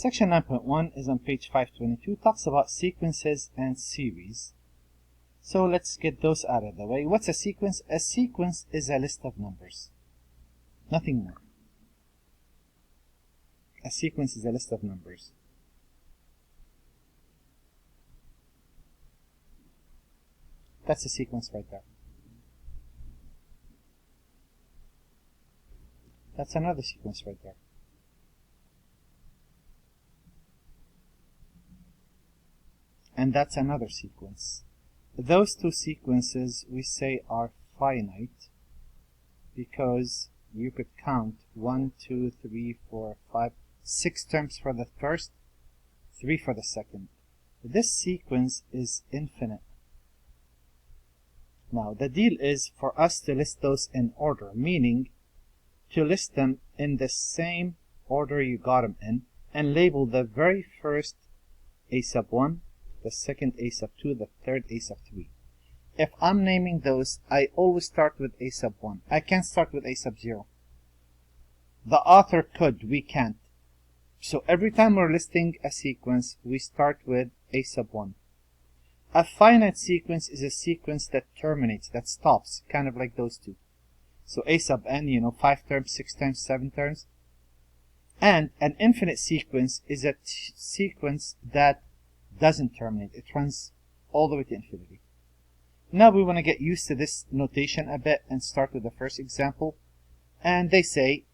Section 9.1 is on page 522, talks about sequences and series. So let's get those out of the way. What's a sequence? A sequence is a list of numbers. Nothing more. A sequence is a list of numbers. That's a sequence right there. That's another sequence right there. And that's another sequence. Those two sequences we say are finite because you could count 1, 2, 3, 4, 5, 6 terms for the first, 3 for the second. This sequence is infinite. Now the deal is for us to list those in order, meaning to list them in the same order you got them in and label the very first a sub 1, the second a sub 2, the third a sub 3. If I'm naming those, I always start with a sub 1. I can't start with a sub 0. The author could, we can't. So every time we're listing a sequence, we start with a sub 1. A finite sequence is a sequence that terminates, that stops, kind of like those two. So a sub n, 5 terms, 6 terms, 7 terms. And an infinite sequence is a sequence that doesn't terminate. It runs all the way to infinity. Now we want to get used to this notation a bit and start with the first example. And they say,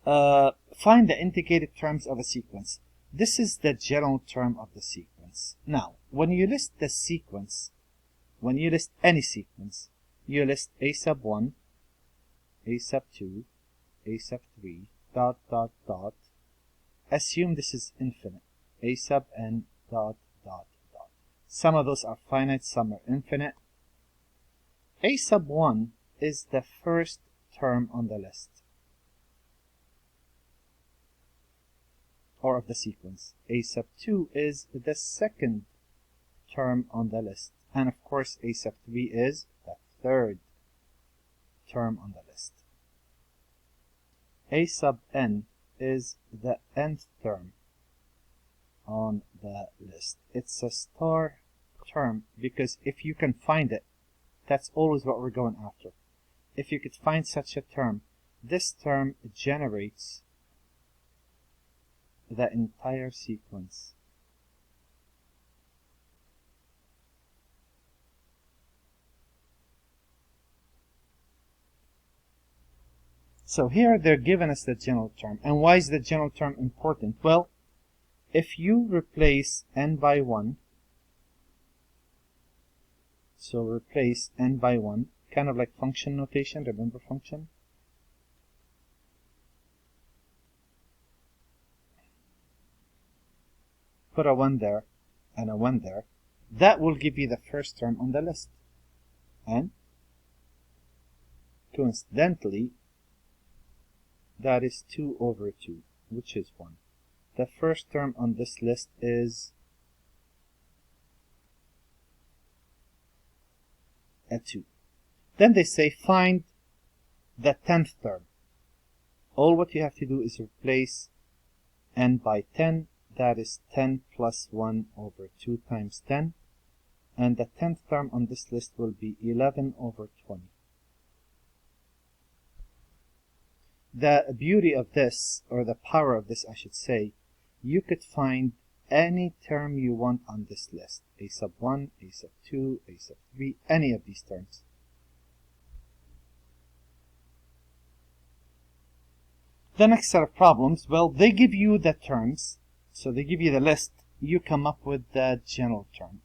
find the integrated terms of a sequence. This is the general term of the sequence. Now, when you list the sequence, when you list any sequence, you list a sub 1, a sub 2, a sub 3, dot, dot, dot. Assume this is infinite. A sub n, dot, dot, dot. Some of those are finite, some are infinite. A sub 1 is the first term on the list, or of the sequence. A sub 2 is the second term on the list. And of course, a sub 3 is the third term on the list. A sub n is the nth term on the list. It's a star term because if you can find it, that's always what we're going after. If you could find such a term, this term generates the entire sequence. So here they're giving us the general term. And why is the general term important? Well, if you replace n by 1, so replace n by 1, kind of like function notation, remember function? Put a 1 there and a 1 there. That will give you the first term on the list. And coincidentally, that is 2 over 2, which is 1. The first term on this list is a 2. Then they say find the 10th term. All what you have to do is replace n by 10. That is 10 plus 1 over 2 times 10. And the 10th term on this list will be 11 over 20. The beauty of this, or the power of this, I should say, you could find any term you want on this list. A sub 1, a sub 2, a sub 3, any of these terms. The next set of problems, well, they give you the terms. So they give you the list. You come up with the general term.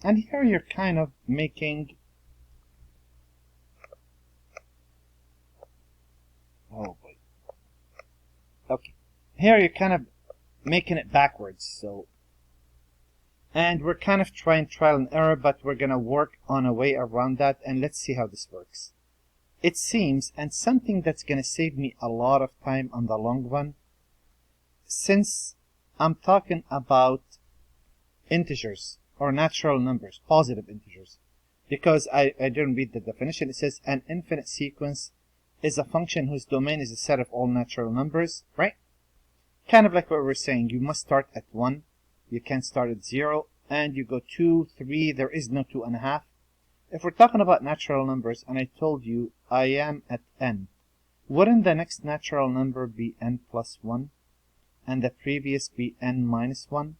And here you're kind of making... Oh boy. Okay. Here you're kind of making it backwards. So, and we're kind of trying trial and error, but we're going to work on a way around that. And let's see how this works. It seems, and something that's going to save me a lot of time on the long run, since I'm talking about integers or natural numbers, positive integers, because I didn't read the definition. It says an infinite sequence is a function whose domain is a set of all natural numbers, right? Kind of like what we were saying, you must start at 1, you can't start at 0, and you go 2, 3, there is no 2.5. If we're talking about natural numbers, and I told you I am at n, wouldn't the next natural number be n plus 1, and the previous be n minus 1?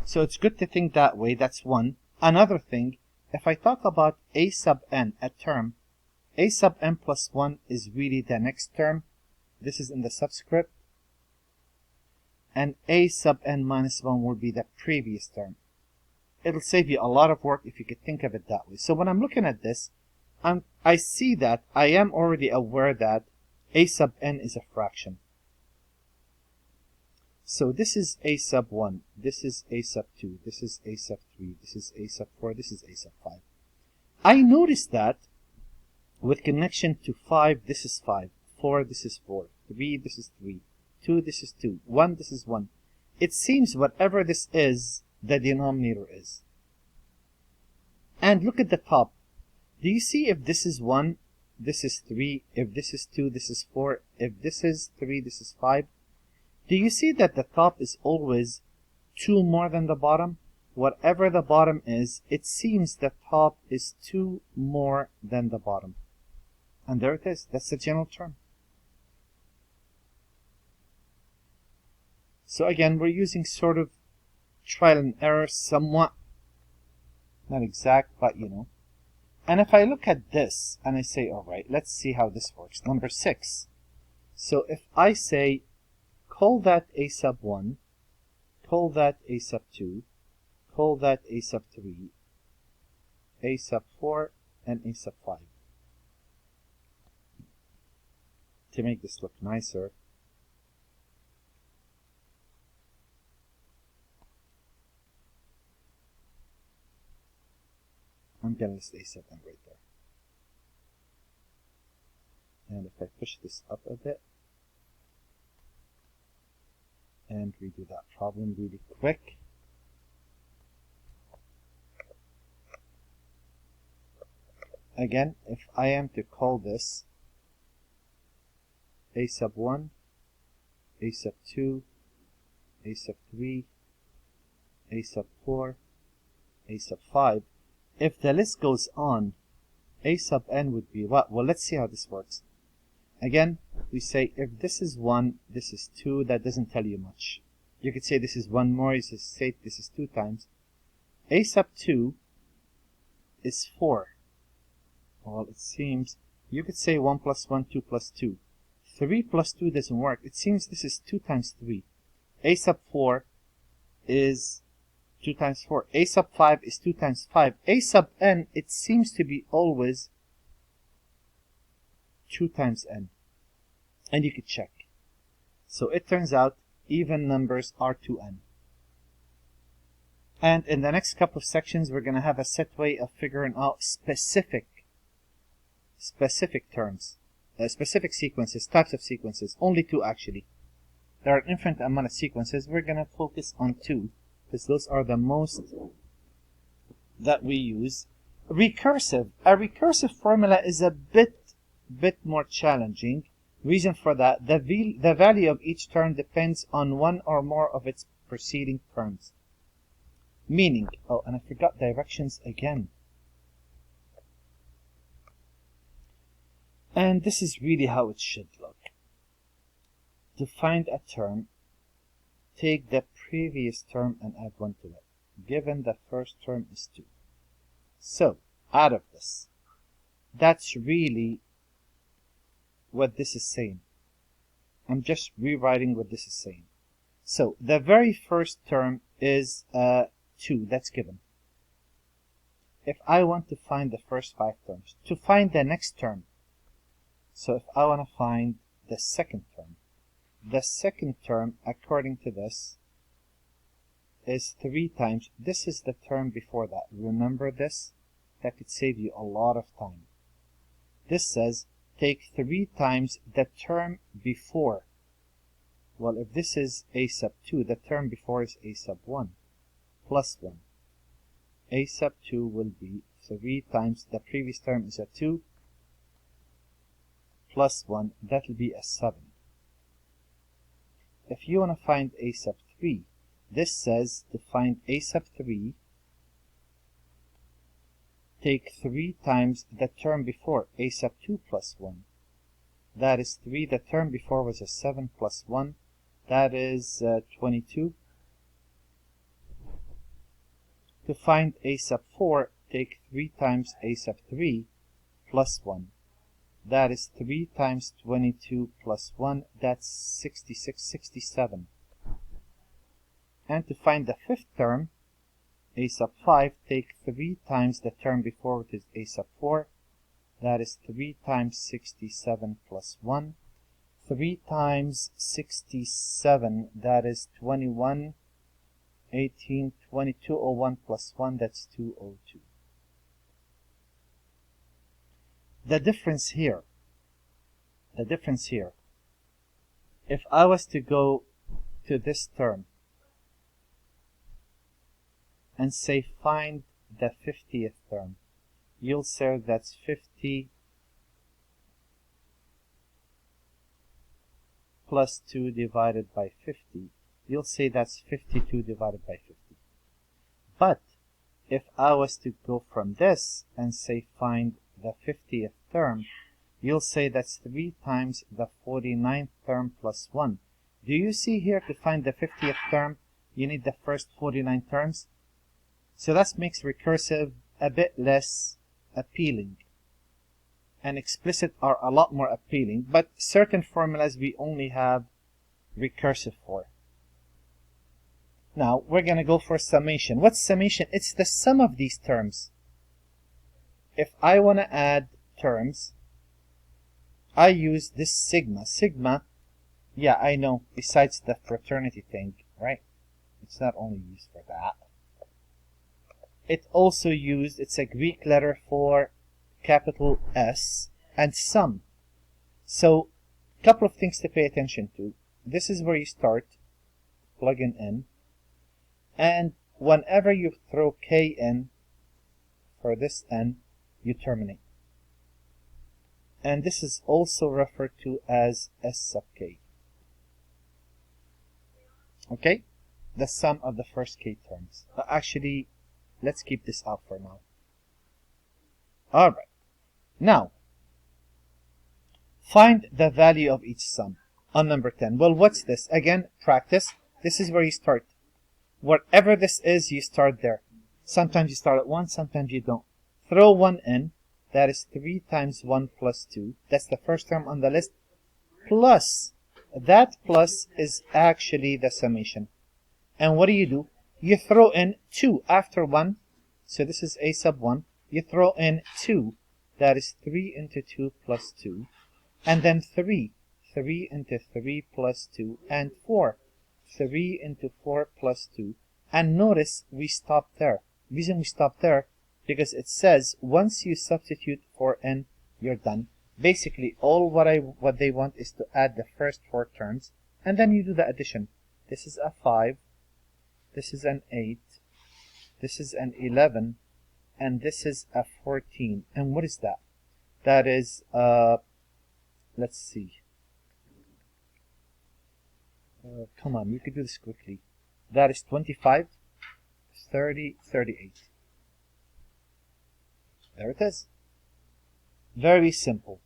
So it's good to think that way, that's one. Another thing, if I talk about a sub n, a term, a sub n plus 1 is really the next term. This is in the subscript. And a sub n minus 1 will be the previous term. It'll save you a lot of work if you could think of it that way. So when I'm looking at this, I see that I am already aware that a sub n is a fraction. So this is a sub 1, this is a sub 2, this is a sub 3, this is a sub 4, this is a sub 5. I noticed that with connection to 5, this is 5, 4, this is 4, 3, this is 3, 2, this is 2, 1, this is 1. It seems whatever this is, the denominator is. And look at the top. Do you see if this is 1, this is 3, if this is 2, this is 4, if this is 3, this is 5? Do you see that the top is always 2 more than the bottom? Whatever the bottom is, it seems the top is 2 more than the bottom. And there it is. That's the general term. So again, we're using sort of trial and error somewhat. Not exact, but you know. And if I look at this and I say, all right, let's see how this works. Number 6. So if I say, call that a sub 1, call that a sub 2, call that a sub 3, a sub 4, and a sub 5. To make this look nicer, I'm going to list a sub n right there. And if I push this up a bit, and redo that problem really quick. Again, if I am to call this a sub 1, a sub 2, a sub 3, a sub 4, a sub 5, if the list goes on, a sub n would be what? Well, let's see how this works. Again, we say if this is 1, this is 2, that doesn't tell you much. You could say this is 1 more, you could say this is 2 times. A sub 2 is 4. Well, it seems, you could say 1 plus 1, 2 plus 2. 3 plus 2 doesn't work. It seems this is 2 times 3. A sub 4 is 2 times 4. A sub 5 is 2 times 5. A sub n, it seems to be always 2 times n. And you could check. So it turns out even numbers are 2n. And in the next couple of sections, we're going to have a set way of figuring out specific terms, specific sequences, types of sequences. Only 2 actually. There are an infinite amount of sequences. We're going to focus on 2 because those are the most that we use. Recursive. A recursive formula is a bit more challenging. Reason for that, the value of each term depends on one or more of its preceding terms. Meaning, oh, and I forgot directions again. And this is really how it should look. To find a term, take the previous term and add 1 to it, given the first term is 2. So, out of this, that's really what this is saying. I'm just rewriting what this is saying. So, the very first term is 2, that's given. If I want to find the first 5 terms, to find the next term, so if I want to find the second term according to this is 3 times, this is the term before that. Remember this? That could save you a lot of time. This says take 3 times the term before. Well, if this is a sub 2, the term before is a sub 1 plus 1. A sub 2 will be 3 times the previous term is a 2 plus 1, that will be a 7. if you want to find a sub 3, this says to find a sub 3, take 3 times the term before, a sub 2 plus 1. That is 3. The term before was a 7 plus 1. That is 22. To find a sub 4, take 3 times a sub 3 plus 1. That is 3 times 22 plus 1. That's 66, 67. And to find the fifth term, a sub 5, take 3 times the term before, which is a sub 4. That is 3 times 67 plus 1. 3 times 67, that is 21, 18, 2201 plus 1, that's 202. The difference here, if I was to go to this term and say find the 50th term, you'll say that's 50 plus 2 divided by 50. You'll say that's 52 divided by 50. But if I was to go from this and say find the 50th term, you'll say that's 3 times the 49th term plus 1. Do you see here, to find the 50th term, you need the first 49 terms? So that makes recursive a bit less appealing. And explicit are a lot more appealing, but certain formulas we only have recursive for. Now, we're going to go for summation. What's summation? It's the sum of these terms. If I want to add terms, I use this sigma. Sigma, yeah, I know, besides the fraternity thing, right? It's not only used for that. It's also used, it's a Greek letter for capital S and sum. So, a couple of things to pay attention to. This is where you start, plugging in, and whenever you throw k in for this n, you terminate. And this is also referred to as S sub k. Okay? The sum of the first k terms. Actually, let's keep this out for now. Alright. Now, find the value of each sum on number 10. Well, what's this? Again, practice. This is where you start. Whatever this is, you start there. Sometimes you start at 1, sometimes you don't. Throw 1 in. That is 3 times 1 plus 2. That's the first term on the list. Plus, that plus is actually the summation. And what do? You throw in 2 after 1. So this is a sub 1. You throw in 2. That is 3 into 2 plus 2. And then 3. 3 into 3 plus 2. And 4. 3 into 4 plus 2. And notice we stop there. The reason we stop there, because it says once you substitute for n, you're done. Basically, all what they want is to add the first 4 terms, and then you do the addition. This is a 5, this is an 8, this is an 11, and this is a 14. And what is that? That is, let's see. Come on, you could do this quickly. That is 25, 30, 38. There it is. Very simple.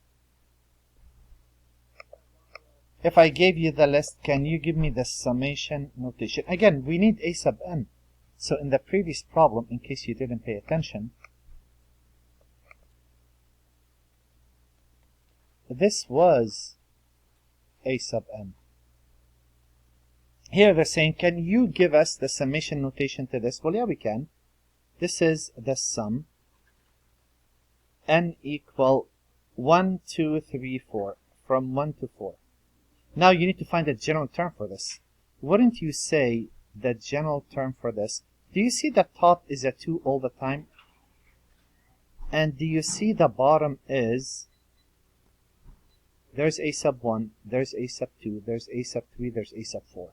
If I gave you the list, can you give me the summation notation? Again, we need a sub n. So in the previous problem, in case you didn't pay attention, this was a sub n. Here they're saying, can you give us the summation notation to this? Well, yeah, we can. This is the sum. N equal 1, 2, 3, 4. From 1 to 4. Now you need to find a general term for this. Wouldn't you say the general term for this? Do you see the top is a 2 all the time? And do you see the bottom is, there's a sub 1, there's a sub 2, there's a sub 3, there's a sub 4.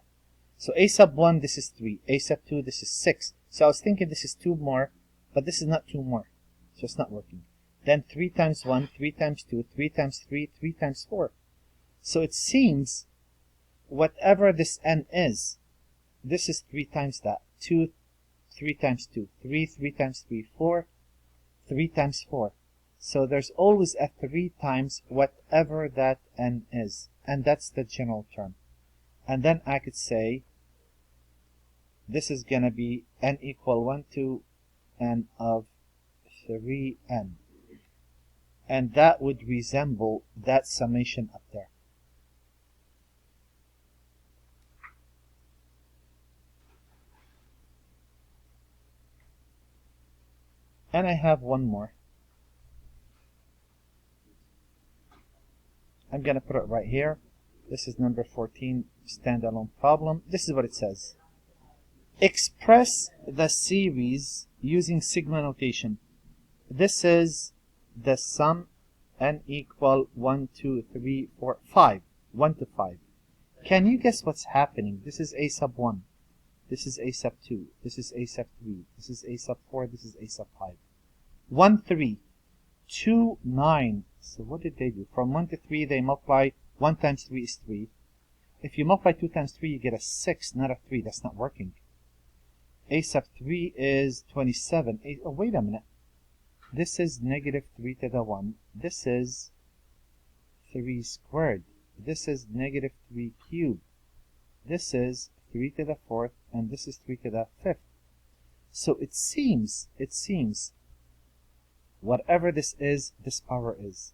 So a sub 1, this is 3. A sub 2, this is 6. So I was thinking this is 2 more, but this is not 2 more. So it's not working. Then 3 times 1, 3 times 2, 3 times 3, 3 times 4. So it seems whatever this n is, this is 3 times that. 2, 3 times 2. 3, 3 times 3, 4. 3 times 4. So there's always a 3 times whatever that n is. And that's the general term. And then I could say this is going to be n equal 1 to n of 3n. And that would resemble that summation up there. And I have one more. I'm going to put it right here. This is number 14, standalone problem. This is what it says. Express the series using sigma notation. This is the sum n equal 1, 2, 3, 4, 5. 1 to 5. Can you guess what's happening? This is a sub 1. This is a sub 2. This is a sub 3. This is a sub 4. This is a sub 5. 1, 3. 2, 9. So what did they do? From 1 to 3, they multiply. 1 times 3 is 3. If you multiply 2 times 3, you get a 6, not a 3. That's not working. A sub 3 is 27. Oh, wait a minute. This is negative 3 to the 1. This is 3 squared. This is negative 3 cubed. This is 3 to the 4th, and this is 3 to the 5th. So it seems, whatever this is, this power is.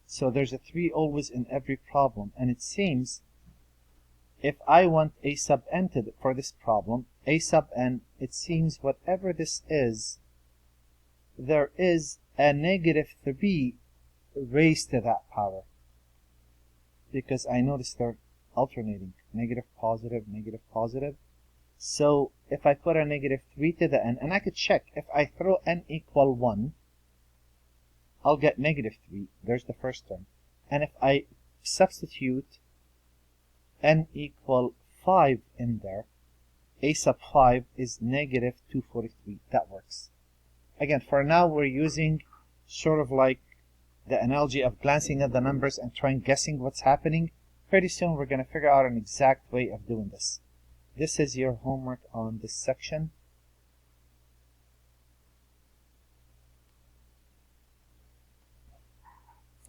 So there's a 3 always in every problem, and it seems if I want a sub n for this problem, a sub n, it seems whatever this is, there is a negative 3 raised to that power. Because I notice they're alternating. Negative, positive, negative, positive. So if I put a negative 3 to the n, and I could check, if I throw n equal 1, I'll get negative 3. There's the first term. And if I substitute n equal 5 in there, a sub 5 is negative 243. That works. Again, for now, we're using sort of like the analogy of glancing at the numbers and trying guessing what's happening. Pretty soon, we're going to figure out an exact way of doing this. This is your homework on this section.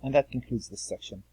And that concludes this section.